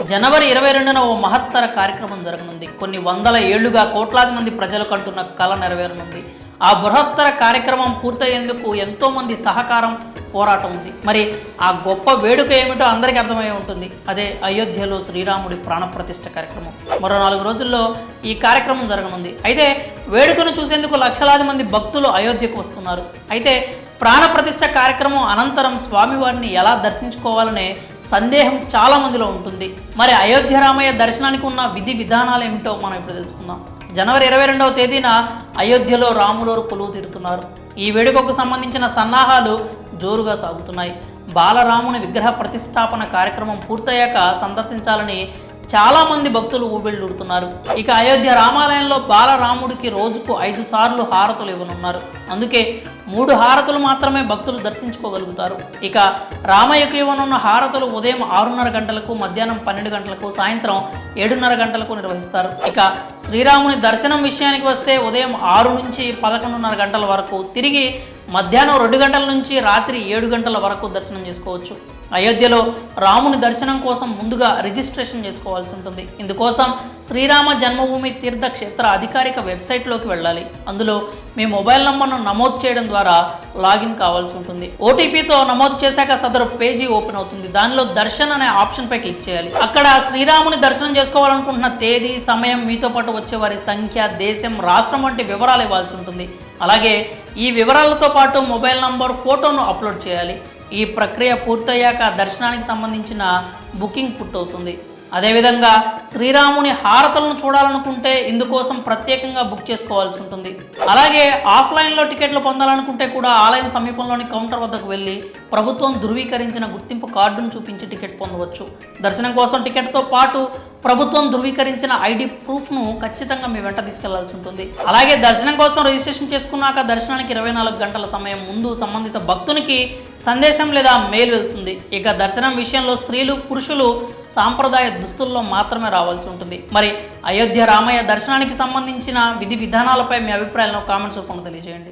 జనవరి 22న ఓ మహత్తర కార్యక్రమం జరగనుంది. కొన్ని వందల ఏళ్లుగా కోట్లాది మంది ప్రజలు కంటున్న కళ నెరవేరనుంది. ఆ బృహత్తర కార్యక్రమం పూర్తయ్యేందుకు ఎంతో మంది సహకారం, పోరాటం ఉంది. మరి ఆ గొప్ప వేడుక ఏమిటో అందరికీ అర్థమై ఉంటుంది. అదే అయోధ్యలో శ్రీరాముడి ప్రాణప్రతిష్ఠ కార్యక్రమం. మరో 4 రోజుల్లో ఈ కార్యక్రమం జరగనుంది. అయితే వేడుకను చూసేందుకు లక్షలాది మంది భక్తులు అయోధ్యకు వస్తున్నారు. అయితే ప్రాణప్రతిష్ఠ కార్యక్రమం అనంతరం స్వామివారిని ఎలా దర్శించుకోవాలనే సందేహం చాలా మందిలో ఉంటుంది. మరి అయోధ్య రామయ్య దర్శనానికి ఉన్న విధి విధానాలు ఏమిటో మనం ఇప్పుడు తెలుసుకుందాం. జనవరి 22వ తేదీన అయోధ్యలో రాములోరు కొలువు తీరుతున్నారు. ఈ వేడుకకు సంబంధించిన సన్నాహాలు జోరుగా సాగుతున్నాయి. బాలరాముని విగ్రహ ప్రతిష్టాపన కార్యక్రమం పూర్తయ్యాక సందర్శించాలని చాలామంది భక్తులు ఊబిళ్ళూడుతున్నారు. ఇక అయోధ్య రామాలయంలో బాలరాముడికి రోజుకు 5 సార్లు హారతులు ఇవ్వనున్నారు. అందుకే 3 హారతులు మాత్రమే భక్తులు దర్శించుకోగలుగుతారు. ఇక రామయ్యకు ఇవ్వనున్న హారతులు ఉదయం 6:30 గంటలకు, మధ్యాహ్నం 12 గంటలకు, సాయంత్రం 7:30 గంటలకు నిర్వహిస్తారు. ఇక శ్రీరాముని దర్శనం విషయానికి వస్తే ఉదయం 6 నుంచి 11:30 గంటల వరకు, తిరిగి మధ్యాహ్నం 2 గంటల నుంచి రాత్రి 7 గంటల వరకు దర్శనం చేసుకోవచ్చు. అయోధ్యలో రాముని దర్శనం కోసం ముందుగా రిజిస్ట్రేషన్ చేసుకోవాల్సి ఉంటుంది. ఇందుకోసం శ్రీరామ జన్మభూమి తీర్థక్షేత్ర అధికారిక వెబ్సైట్లోకి వెళ్ళాలి. అందులో మీ మొబైల్ నంబర్ను నమోదు చేయడం ద్వారా లాగిన్ కావాల్సి ఉంటుంది. ఓటీపీతో నమోదు చేశాక సదరు పేజీ ఓపెన్ అవుతుంది. దానిలో దర్శన్ అనే ఆప్షన్పై క్లిక్ చేయాలి. అక్కడ శ్రీరాముని దర్శనం చేసుకోవాలనుకుంటున్న తేదీ, సమయం, మీతో పాటు వచ్చే వారి సంఖ్య, దేశం, రాష్ట్రం వంటి వివరాలు ఇవ్వాల్సి ఉంటుంది. అలాగే ఈ వివరాలతో పాటు మొబైల్ నంబర్, ఫోటోను అప్లోడ్ చేయాలి. ఈ ప్రక్రియ పూర్తయ్యాక దర్శనానికి సంబంధించిన బుకింగ్ పూర్తవుతుంది. అదేవిధంగా శ్రీరాముని హారతలను చూడాలనుకుంటే ఇందుకోసం ప్రత్యేకంగా బుక్ చేసుకోవాల్సి ఉంటుంది. అలాగే ఆఫ్లైన్లో టికెట్లు పొందాలనుకుంటే కూడా ఆలయం సమీపంలోని కౌంటర్ వద్దకు వెళ్ళి ప్రభుత్వం ధృవీకరించిన గుర్తింపు కార్డును చూపించి టికెట్ పొందవచ్చు. దర్శనం కోసం టికెట్తో పాటు ప్రభుత్వం ధృవీకరించిన ఐడి ప్రూఫ్ను ఖచ్చితంగా మీ వెంట తీసుకెళ్లాల్సి ఉంటుంది. అలాగే దర్శనం కోసం రిజిస్ట్రేషన్ చేసుకున్నాక దర్శనానికి 24 గంటల సమయం ముందు సంబంధిత భక్తునికి సందేశం లేదా మెయిల్ వెళ్తుంది. ఇక దర్శనం విషయంలో స్త్రీలు, పురుషులు సాంప్రదాయ దుస్తుల్లో మాత్రమే రావాల్సి ఉంటుంది. మరి అయోధ్య రామయ్య దర్శనానికి సంబంధించిన విధి విధానాలపై మీ అభిప్రాయాలను కామెంట్స్ రూపంలో తెలియజేయండి.